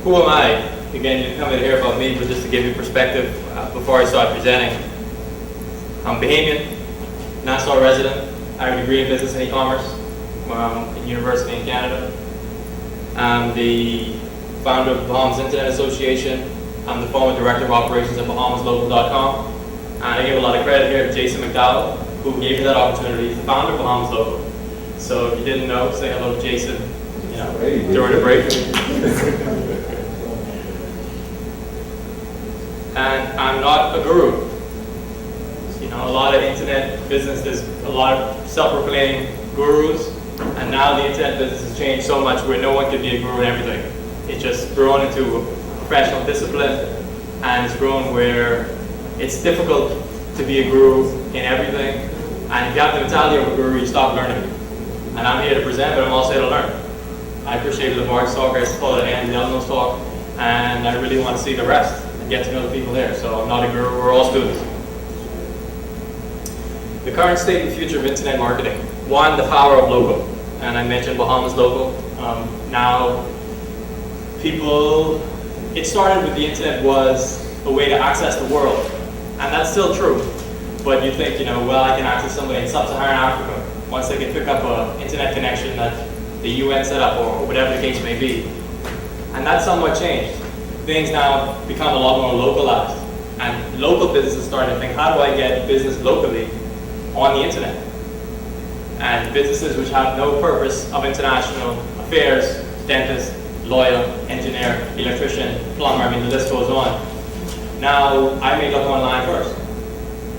Who am I? Again, you didn't come in to hear about me, but just to give you perspective before I start presenting. I'm Bahamian, Nassau resident. I have a degree in business and e-commerce in university in Canada. I'm the founder of the Bahamas Internet Association. I'm the former director of operations at BahamasLocal.com. And I give a lot of credit here to Jason McDowell, who gave me that opportunity, the founder of Bahamas Local. So if you didn't know, say hello to Jason, during the break. And I'm not a guru. A lot of internet business, there's a lot of self-proclaimed gurus, and now the internet business has changed so much where no one can be a guru in everything. It's just grown into a professional discipline, and it's grown where it's difficult to be a guru in everything, and if you have the mentality of a guru, you stop learning. And I'm here to present, but I'm also here to learn. I appreciated the Mark's talk, I followed Andy Elno's talk, and I really want to see the rest and get to know the people there. So I'm not a guru, we're all students. The current state and future of internet marketing. One, the power of local. And I mentioned Bahamas Local. Now, it started with the internet was a way to access the world. And that's still true. But you think, well, I can access somebody in sub-Saharan Africa once they can pick up an internet connection that the UN set up or whatever the case may be. And that's somewhat changed. Things now become a lot more localized. And local businesses starting to think, how do I get business locally on the internet? And businesses which have no purpose of international affairs, dentist, lawyer, engineer, electrician, plumber, the list goes on. Now, I may look online first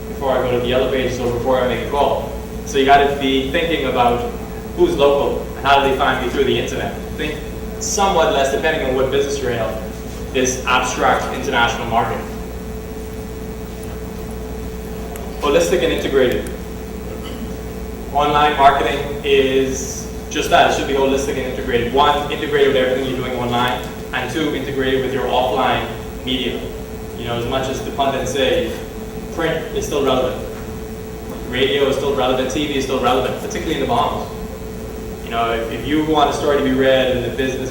before I go to the yellow pages or before I make a call. So you got to be thinking about who's local and how do they find me through the internet. Think somewhat less, depending on what business you're in, of this abstract international market. Holistic and integrated. Online marketing is just that. It should be holistic and integrated. One, integrated with everything you're doing online, and two, integrated with your offline media. As much as the pundits say, print is still relevant. Radio is still relevant. TV is still relevant, particularly in the Bahamas. If you want a story to be read in the business,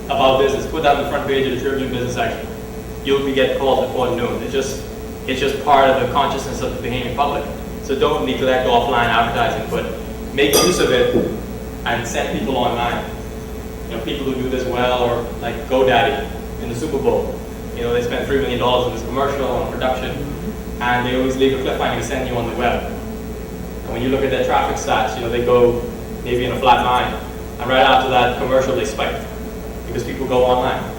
about business, put that on the front page of the Tribune business section. You'll be getting calls at 4 noon. It's just part of the consciousness of the Bahamian public. So don't neglect offline advertising, but make use of it and send people online. People who do this well, or like GoDaddy in the Super Bowl. They spend $3 million on this commercial, on production, and they always leave a cliffhanger to send you on the web. And when you look at their traffic stats, they go maybe in a flat line, and right after that commercial they spike because people go online.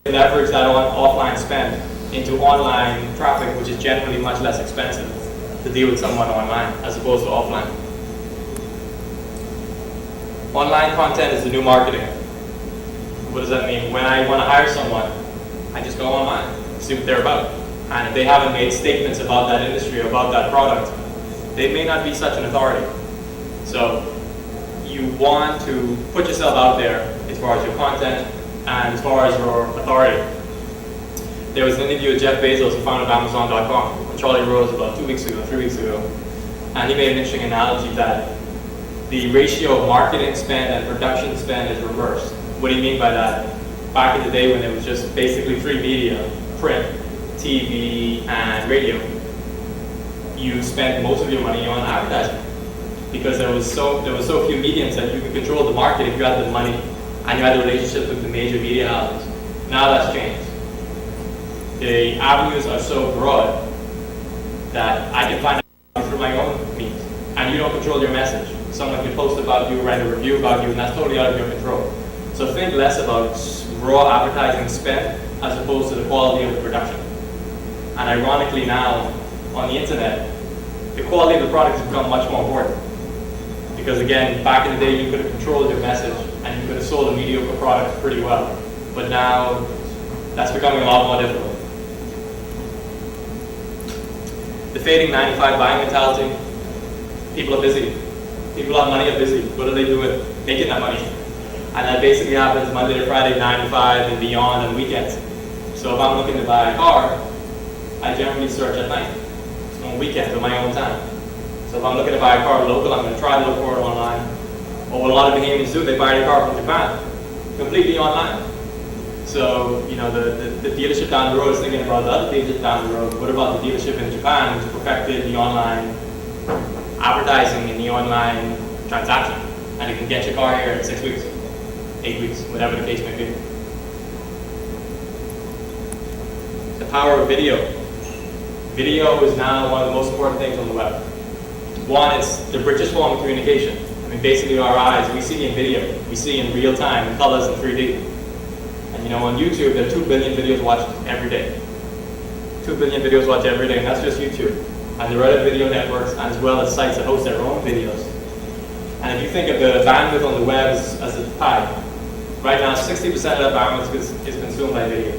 They leverage that offline spend into online traffic, which is generally much less expensive to deal with someone online as opposed to offline. Online content is the new marketing. What does that mean? When I want to hire someone, I just go online, see what they're about. And if they haven't made statements about that industry or about that product, they may not be such an authority. So you want to put yourself out there as far as your content and as far as your authority. There was an interview with Jeff Bezos, who founded Amazon.com, with Charlie Rose about 3 weeks ago, and he made an interesting analogy that the ratio of marketing spend and production spend is reversed. What do you mean by that? Back in the day when it was just basically 3 media, print, TV, and radio, you spent most of your money on advertising because there was so few mediums that you could control the market if you had the money and you had the relationships with the major media houses. Now that's changed. The avenues are so broad that I can find out through my own means, and you don't control your message. Someone can post about you, write a review about you, and that's totally out of your control. So think less about raw advertising spend as opposed to the quality of the production. And ironically now, on the internet, the quality of the product has become much more important. Because again, back in the day you could have controlled your message and you could have sold a mediocre product pretty well. But now, that's becoming a lot more difficult. The fading 9-to-5 buying mentality, people are busy. People have money are busy. What are they doing? Making that money. And that basically happens Monday to Friday, 9 to 5 and beyond and weekends. So if I'm looking to buy a car, I generally search at night, on weekends, on my own time. So if I'm looking to buy a car local, I'm going to try to look for it online. Or what a lot of Bahamians do, they buy their car from Japan, completely online. So So, the dealership down the road is thinking about the other dealership down the road. What about the dealership in Japan who's perfected the online advertising and the online transaction? And it can get your car here in 6 weeks, 8 weeks, whatever the case may be. The power of video. Video is now one of the most important things on the web. One, it's the richest form of communication. I mean, basically our eyes, we see in video. We see in real time, in colors, in 3D. And on YouTube, there are 2 billion videos watched every day. 2 billion videos watched every day, and that's just YouTube. And there are other video networks, and as well as sites that host their own videos. And if you think of the bandwidth on the web as a pie, right now 60% of that bandwidth is consumed by video.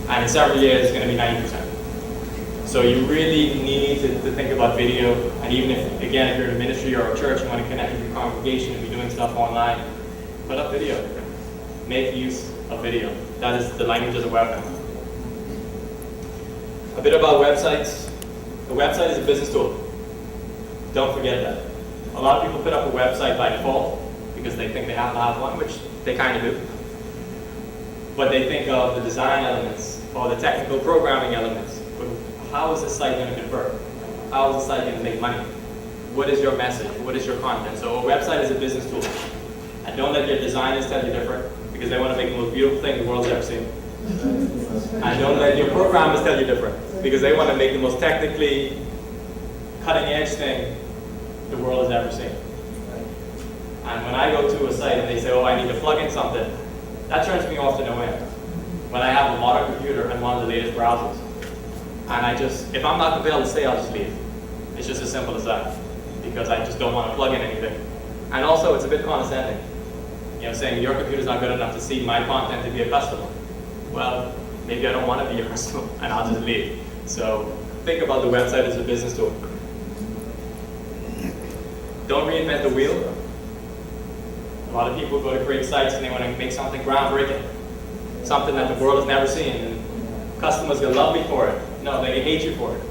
And in several years, it's going to be 90%. So you really need to think about video, and even if you're in a ministry or a church, you want to connect with your congregation and be doing stuff online, put up video. Make use of video. That is the language of the web now. A bit about websites. A website is a business tool. Don't forget that. A lot of people put up a website by default because they think they have to have one, which they kind of do. But they think of the design elements or the technical programming elements. How is this site going to convert? How is the site going to make money? What is your message? What is your content? So a website is a business tool. And don't let your designers tell you different, because they want to make the most beautiful thing the world's ever seen. And don't let your programmers tell you different, because they want to make the most technically cutting edge thing the world has ever seen. And when I go to a site and they say, oh, I need to plug in something, that turns me off to no end. When I have a modern computer and one of the latest browsers, and if I'm not compelled to stay, I'll just leave. It's just as simple as that, because I just don't want to plug in anything. And also, it's a bit condescending. Saying your computer's not good enough to see my content to be a customer. Well, maybe I don't want to be a customer, and I'll just leave. So think about the website as a business tool. Don't reinvent the wheel. A lot of people go to create sites and they want to make something groundbreaking, something that the world has never seen, and customers can love me for it. No, they can hate you for it.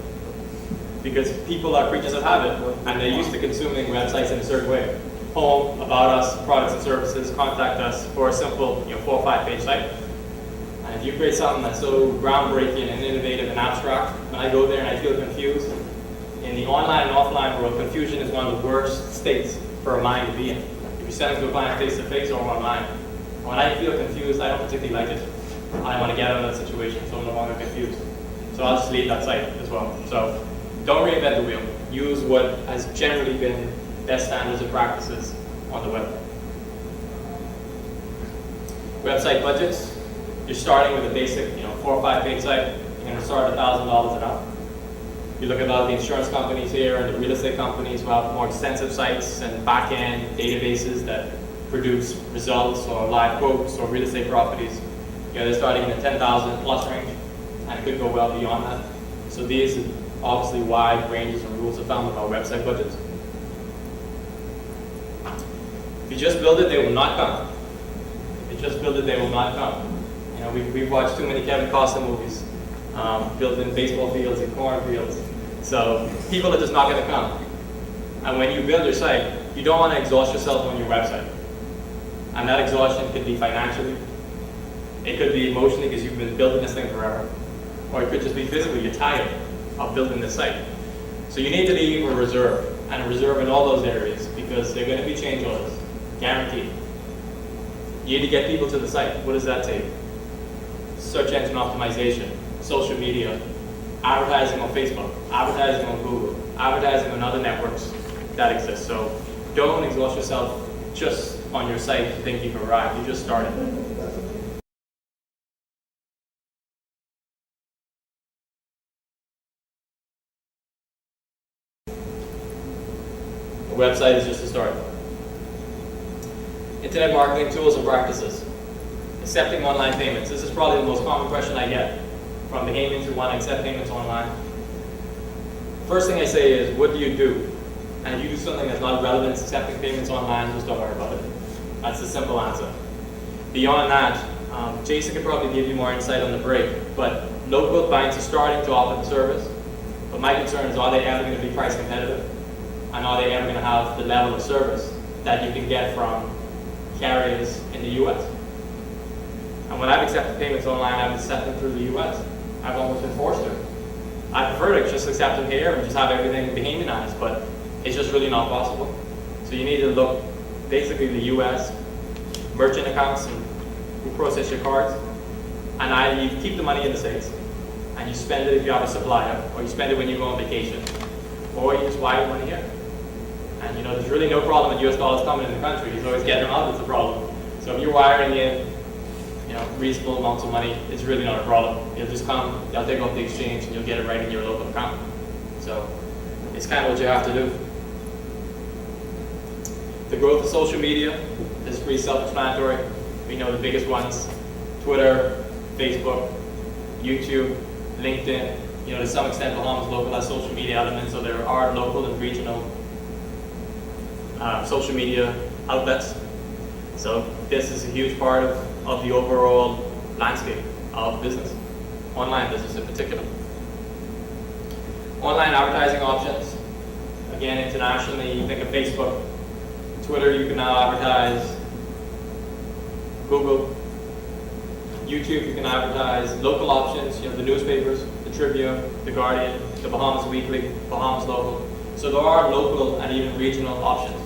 Because people are creatures of habit, and they're used to consuming websites in a certain way. Home, about us, products and services, contact us for a simple 4 or 5 page site. And if you create something that's so groundbreaking and innovative and abstract, when I go there and I feel confused, in the online and offline world, confusion is one of the worst states for a mind to be in. If you send it to a client face to face or online, when I feel confused, I don't particularly like it. I want to get out of that situation, so I'm no longer confused. So I'll just leave that site as well. So don't reinvent the wheel. Use what has generally been best standards and practices on the web. Website budgets. You're starting with a basic, 4 or 5 page site. You're going to start at $1,000 and up. You look at all the insurance companies here and the real estate companies who have more extensive sites and back-end databases that produce results or live quotes or real estate properties. They're starting in the 10,000 plus range, and it could go well beyond that. So these are obviously wide ranges and rules of thumb about website budgets. If you just build it, they will not come. If you just build it, they will not come. We've watched too many Kevin Costner movies, built in baseball fields and cornfields. So people are just not going to come. And when you build your site, you don't want to exhaust yourself on your website. And that exhaustion could be financially, it could be emotionally because you've been building this thing forever, or it could just be physically, you're tired of building this site. So you need to leave a reserve, and a reserve in all those areas, because they're going to be change orders, guaranteed. You need to get people to the site. What does that take? Search engine optimization, social media, advertising on Facebook, advertising on Google, advertising on other networks that exist. So don't exhaust yourself just on your site to think you've arrived. You just started. A website is just a start. Internet marketing tools and practices. Accepting online payments. This is probably the most common question I get from the gamers who want to accept payments online. First thing I say is, what do you do? And if you do something that's not relevant to accepting payments online, just don't worry about it. That's the simple answer. Beyond that, Jason could probably give you more insight on the break, but local banks are starting to offer the service. But my concern is, are they ever going to be price competitive? And are they ever going to have the level of service that you can get from carriers in the US? And when I've accepted payments online, I've accepted them through the US. I've almost been forced to. I prefer to just accept them here and just have everything Bahamanized, but it's just really not possible. So you need to look basically the US merchant accounts and who process your cards, and you keep the money in the States, and you spend it if you have a supplier, or you spend it when you go on vacation, or you just wire money here. And there's really no problem with US dollars coming in the country. It's always getting them out that's the problem. So if you're wiring in, reasonable amounts of money, it's really not a problem. It'll just come, they'll take off the exchange, and you'll get it right in your local account. So it's kind of what you have to do. The growth of social media is pretty self-explanatory. We know the biggest ones: Twitter, Facebook, YouTube, LinkedIn. To some extent, Bahamas local has social media elements, so there are local and regional social media outlets. So this is a huge part of the overall landscape of business, online business in particular. Online advertising options. Again, internationally, you think of Facebook, Twitter, you can now advertise, Google, YouTube, you can advertise, local options, the newspapers, the Tribune, the Guardian, the Bahamas Weekly, Bahamas Local. So there are local and even regional options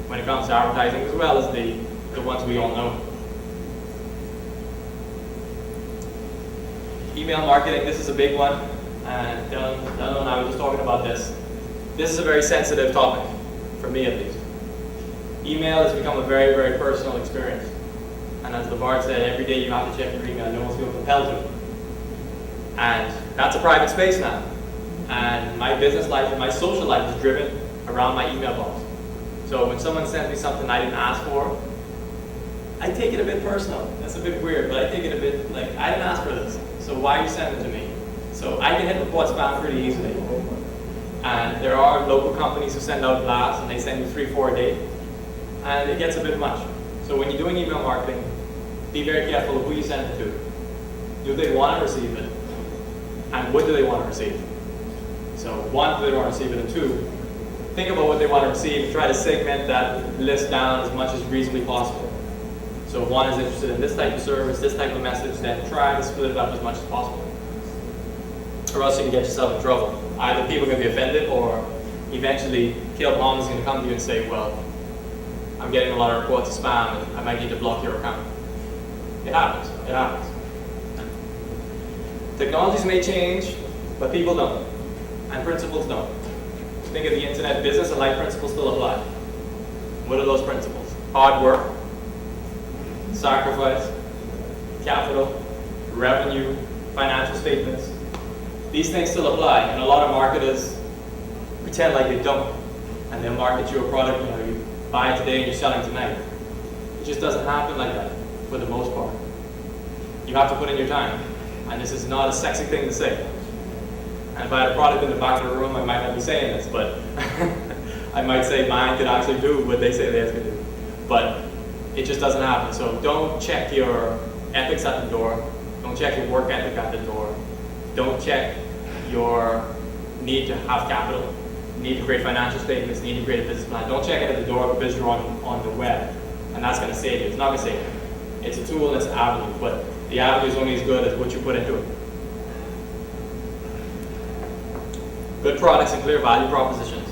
when it comes to advertising, as well as the ones we all know. Email marketing, this is a big one, and Dylan and I were just talking about this. This is a very sensitive topic, for me at least. Email has become a very, very personal experience. And as the Bard said, every day you have to check your email, no one's feeling compelled to. And that's a private space now. And my business life and my social life is driven around my email box. So when someone sends me something I didn't ask for, I take it a bit personal. That's a bit weird, but I take it a bit like, I didn't ask for this, so why are you sending it to me? So I can hit report spam pretty easily. And there are local companies who send out blasts and they send you 3-4 a day, and it gets a bit much. So when you're doing email marketing, be very careful of who you send it to. Do they want to receive it? And what do they want to receive? So one, do they want to receive it? And two, think about what they want to receive. Try to segment that list down as much as reasonably possible. So if one is interested in this type of service, this type of message, then try to split it up as much as possible. Or else you can get yourself in trouble. Either people are going to be offended, or eventually Bahamas is going to come to you and say, well, I'm getting a lot of reports of spam and I might need to block your account. It happens. It happens. Technologies may change, but people don't. And principles don't. Think of the internet, business and life principles still apply. What are those principles? Hard work, sacrifice, capital, revenue, financial statements. These things still apply, and a lot of marketers pretend like they don't. And they'll market you a product, you buy it today and you're selling tonight. It just doesn't happen like that for the most part. You have to put in your time. And this is not a sexy thing to say. And if I had a product in the back of the room, I might not be saying this, but I might say mine could actually do what they say theirs could do. But it just doesn't happen. So don't check your ethics at the door. Don't check your work ethic at the door. Don't check your need to have capital, need to create financial statements, need to create a business plan. Don't check it at the door because you're on the web, and that's going to save you. It's not going to save you. It's a tool and it's an avenue, but the avenue is only as good as what you put into it. Good products and clear value propositions.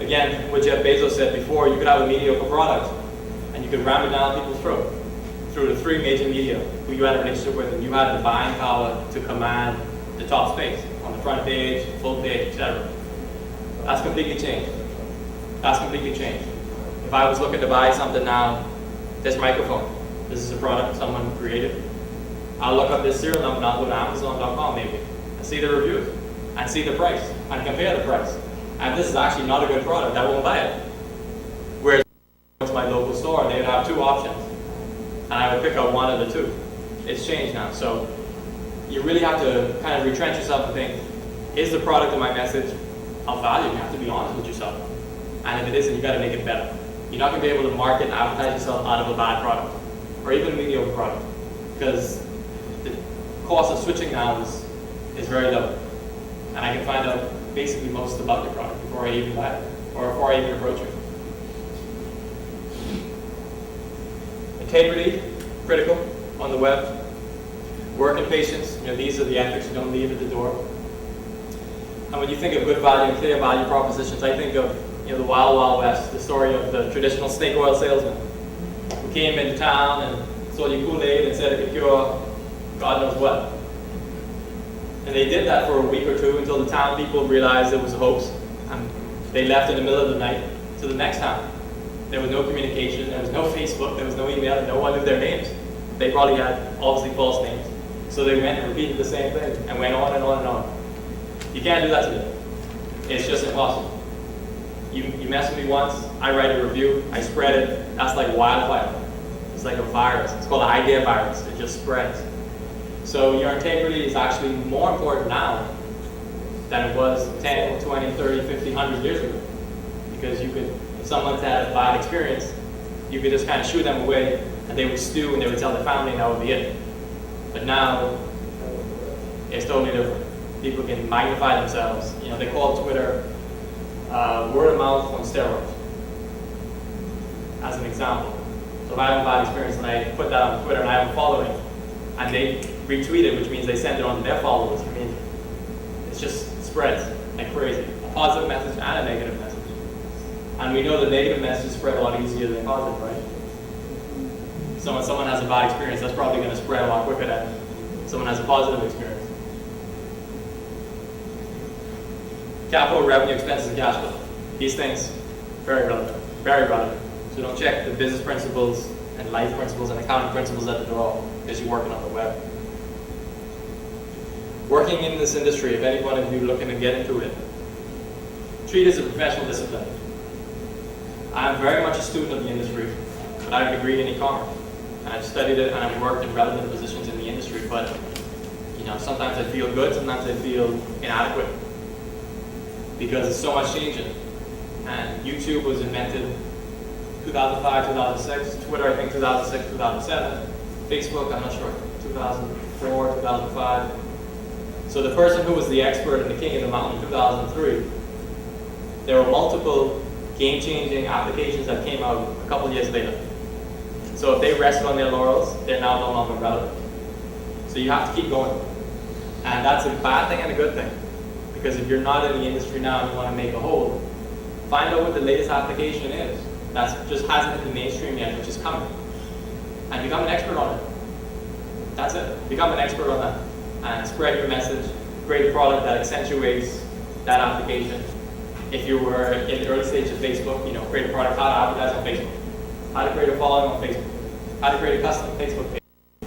Again, what Jeff Bezos said before, you could have a mediocre product and you could ram it down people's throat through the three major media who you had a relationship with, and you had the buying power to command the top space on the front page, full page, etc. That's completely changed. That's completely changed. If I was looking to buy something now, this microphone, this is a product someone created. I'll look up this serial number and I'll go to Amazon.com maybe and see the reviews and see the price and compare the price. And if this is actually not a good product, I won't buy it. Whereas to my local store, they would have two options, and I would pick up one of the two. It's changed now. So you really have to kind of retrench yourself and think, is the product and my message of value? You have to be honest with yourself. And if it isn't, you got to make it better. You're not going to be able to market and advertise yourself out of a bad product or even a mediocre product, because the cost of switching now is very low. And I can find out basically most about your product before I even buy it or before I even approach you. Integrity, critical. on the web. Work and patience, these are the ethics you don't leave at the door. And when you think of good value and clear value propositions, I think of the Wild Wild West, the story of the traditional snake oil salesman who came into town and sold you Kool-Aid and said it could cure God knows what. And they did that for a week or two until the town people realized it was a hoax, and they left in the middle of the night to the next town. There was no communication, there was no Facebook, there was no email, and no one knew their names. They probably had obviously false names. So they went and repeated the same thing and went on and on and on. You can't do that today. It's just impossible. You mess with me once, I write a review, I spread it, that's like wildfire. It's like a virus. It's called an idea virus. It just spreads. So your integrity is actually more important now than it was 10, 20, 30, 50, 100 years ago. Because you could, if someone's had a bad experience, you could just kind of shoo them away and they would stew and they would tell their family and that would be it. But now, it's totally different. People can magnify themselves. They call Twitter word of mouth on steroids, as an example. So if I have a bad experience and I put that on Twitter and I have a following, and they retweet it, which means they send it on to their followers, it's just spreads like crazy. A positive message and a negative message. And we know the negative message spread a lot easier than positive, right? So when someone has a bad experience, that's probably going to spread a lot quicker than someone has a positive experience. Capital, revenue, expenses, and cash flow. These things, very relevant, very relevant. So don't check the business principles and life principles and accounting principles at the door because you're working on the web. Working in this industry, if any one of you looking to get into it, treat it as a professional discipline. I'm very much a student of the industry, but I have a degree in e-commerce. And I've studied it and I've worked in relevant positions in the industry, but sometimes I feel good, sometimes I feel inadequate because there's so much changing. And YouTube was invented 2005, 2006, Twitter I think 2006, 2007, Facebook I'm not sure, 2004, 2005. So the person who was the expert and the king of the mountain in 2003, there were multiple game-changing applications that came out a couple years later. So if they rested on their laurels, they're now no longer relevant. So you have to keep going. And that's a bad thing and a good thing. Because if you're not in the industry now and you want to make a hold, find out what the latest application is that just hasn't hit the mainstream yet, which is coming. And become an expert on it. That's it. Become an expert on that. And spread your message. Create a product that accentuates that application. If you were in the early stage of Facebook, create a product, how to advertise on Facebook. How to create a following on Facebook, how to create a custom Facebook page.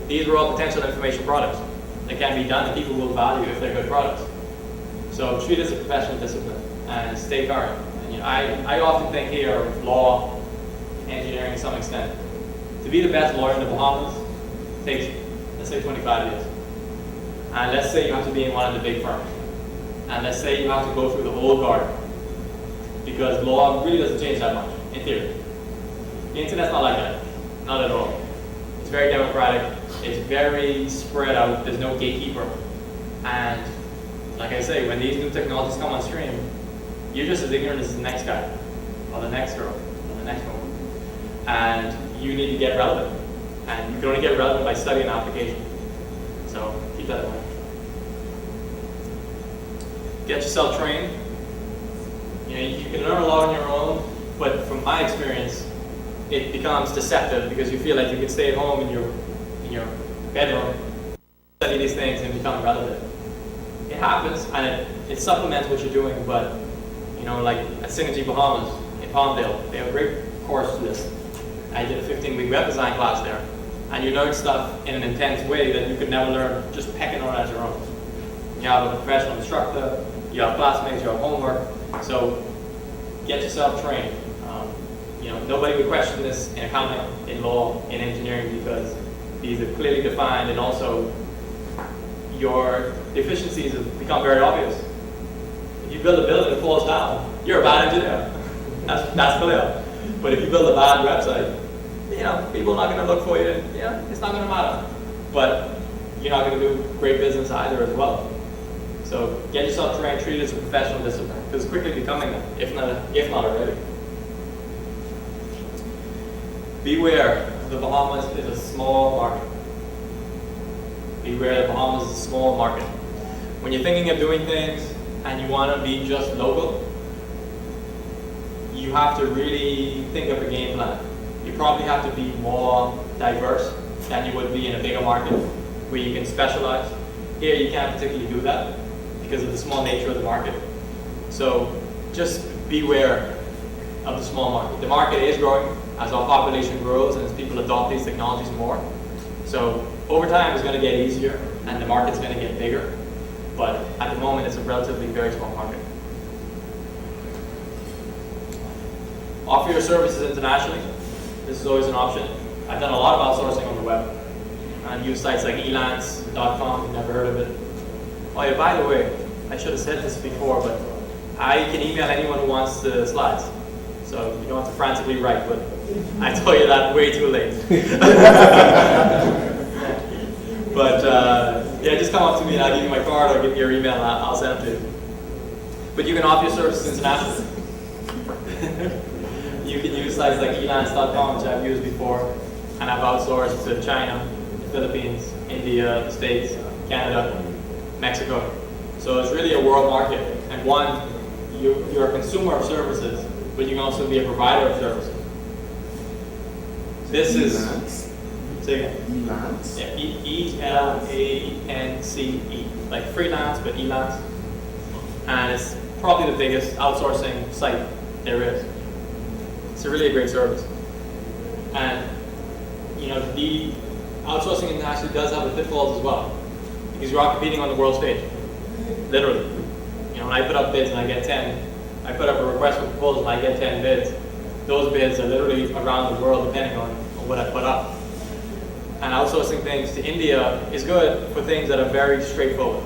These are all potential information products that can be done that people will value if they're good products. So treat it as a professional discipline and stay current. And, I often think here of law, engineering to some extent. To be the best lawyer in the Bahamas takes, let's say, 25 years. And let's say you have to be in one of the big firms. And let's say you have to go through the whole garden. Because law really doesn't change that much, in theory. The internet's not like that, not at all. It's very democratic, it's very spread out, there's no gatekeeper. And like I say, when these new technologies come on stream, you're just as ignorant as the next guy, or the next girl, or the next woman. And you need to get relevant. And you can only get relevant by studying an application. So keep that in mind. Get yourself trained. You can learn a lot on your own, but from my experience, it becomes deceptive because you feel like you can stay at home in your bedroom, study these things and become relevant. It happens and it supplements what you're doing, but like at Synergy Bahamas in Palmdale, they have a great course to this. I did a 15-week web design class there, and you learn stuff in an intense way that you could never learn just pecking on it as your own. You have a professional instructor, you have classmates, you have homework, so get yourself trained. Nobody would question this in accounting, in law, in engineering because these are clearly defined and also your deficiencies have become very obvious. If you build a building that falls down, you're a bad engineer. That's clear. But if you build a bad website, people are not going to look for you and it's not going to matter. But you're not going to do great business either as well. So get yourself trained, treat it as a professional discipline because it's quickly becoming that, if not already. Beware, the Bahamas is a small market. a small market. When you're thinking of doing things and you want to be just local, you have to really think of a game plan. You probably have to be more diverse than you would be in a bigger market where you can specialize. Here you can't particularly do that because of the small nature of the market. So just beware of the small market. The market is growing as our population grows and as people adopt these technologies more. So over time it's going to get easier and the market's going to get bigger. But at the moment it's a relatively very small market. Offer your services internationally. This is always an option. I've done a lot of outsourcing on the web. And use sites like elance.com, you've never heard of it. Oh yeah, by the way, I should have said this before, but I can email anyone who wants the slides. So you don't have to frantically write, but I told you that way too late. But yeah, just come up to me and I'll give you my card or give me your email and I'll send it to you. But you can offer your services internationally. You can use sites like elance.com, which I've used before, and I've outsourced to China, the Philippines, India, the States, Canada, Mexico. So it's really a world market. And one, you're a consumer of services, but you can also be a provider of services. This is, say again. Elance? Yeah, E-L-A-N-C-E, like freelance, but Elance. And it's probably the biggest outsourcing site there is. It's really a great service. And you know, the outsourcing internationally does have the pitfalls as well, because you are competing on the world stage, literally. You know, when I put up bids and I get 10, I put up a request for proposal and I get 10 bids. Those bids are literally around the world depending on what I put up. And outsourcing things to India is good for things that are very straightforward.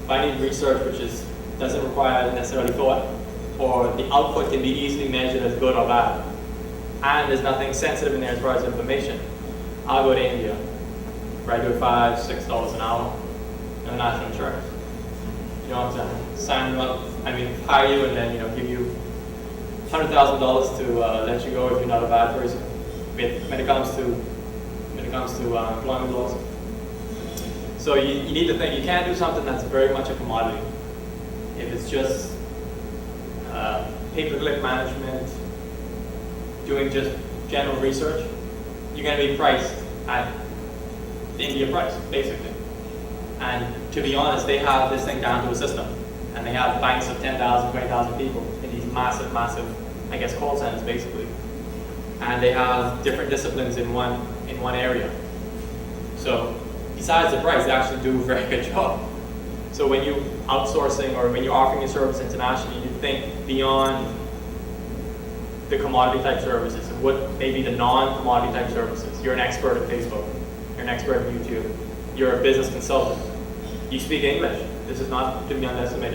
If I need research which doesn't require necessarily thought, or the output can be easily measured as good or bad, and there's nothing sensitive in there as far as information, I'll go to India, where I do $5, $6 an hour, no national insurance. You don't have to sign them up, hire you and then give you $100,000 to let you go if you're not a bad person. When it comes to employment laws. So you need to think, you can't do something that's very much a commodity. If it's just pay-per-click management, doing just general research, you're going to be priced at the India price, basically. And to be honest, they have this thing down to a system. And they have banks of 10,000, 20,000 people in these massive, I guess, call centers, basically. And they have different disciplines in one area. So besides the price, they actually do a very good job. So when you're outsourcing or when you're offering your service internationally, you think beyond the commodity type services and what maybe the non-commodity type services. You're an expert at Facebook. You're an expert at YouTube. You're a business consultant. You speak English. This is not to be underestimated.